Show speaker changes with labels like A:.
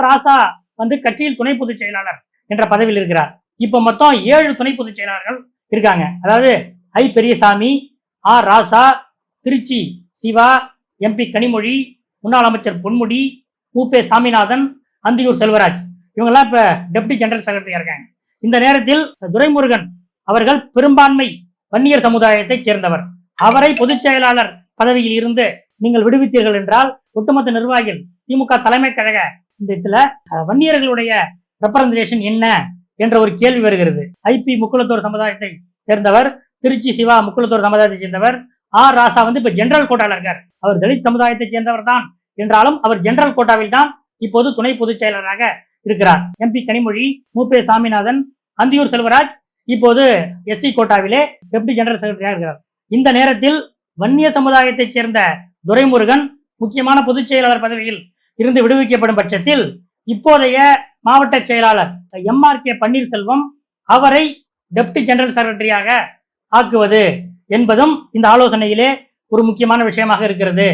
A: ராசா கட்சியில் துணை பொதுச் செயலாளர் என்ற பதவியில் இருக்கிறார். இப்ப மொத்தம் 7 துணை பொதுச் செயலாளர்கள் இருக்காங்க. அதாவது பெரியசாமி, ராசா, திருச்சி சிவா, MP கனிமொழி, முன்னாள் அமைச்சர் பொன்முடி, சாமிநாதன், அந்தியூர் செல்வராஜ், இவங்கெல்லாம் இப்ப டெப்டி ஜெனரல் செக்ரட்டரியா இருக்காங்க. இந்த நேரத்தில் துரைமுருகன் அவர்கள் பெரும்பான்மை வன்னியர் சமுதாயத்தைச் சேர்ந்தவர். அவரை பொதுச் செயலாளர் பதவியில் இருந்து நீங்கள் விடுவித்தீர்கள் என்றால் ஒட்டுமொத்த நிர்வாகிகள் திமுக தலைமை கழக இந்த இடத்துல வன்னியர்களுடைய ரெப்ரசன்டேஷன் என்ன என்ற ஒரு கேள்வி வருகிறது. முக்குளத்தோர் சமுதாயத்தை சேர்ந்தவர், திருச்சி சிவா முக்குளத்தோர் சமுதாயத்தை சேர்ந்தவர், ராசா இப்ப ஜெனரல் கோட்டாவில் இருக்கார். அவர் தலித் சமுதாயத்தை சேர்ந்தவர் தான் என்றாலும் அவர் ஜெனரல் கோட்டாவில் தான் இப்போது துணை பொதுச் செயலராக இருக்கிறார். MP கனிமொழி, சாமிநாதன், அந்தியூர் செல்வராஜ் இப்போது SC கோட்டாவிலே டெப்டி ஜெனரல் செக்ரட்டரியாக இருக்கிறார். இந்த நேரத்தில் வன்னிய சமுதாயத்தைச் சேர்ந்த துரைமுருகன் முக்கியமான பொதுச் செயலாளர் பதவியில் இருந்து விடுவிக்கப்படும் பட்சத்தில் இப்போதைய மாவட்ட செயலாளர் MRK பன்னீர்செல்வம் அவரை டெப்டி ஜெனரல் செக்ரட்டரியாக ஆக்குவது என்பதும் இந்த ஆலோசனையிலே ஒரு முக்கியமான விஷயமாக இருக்கிறது.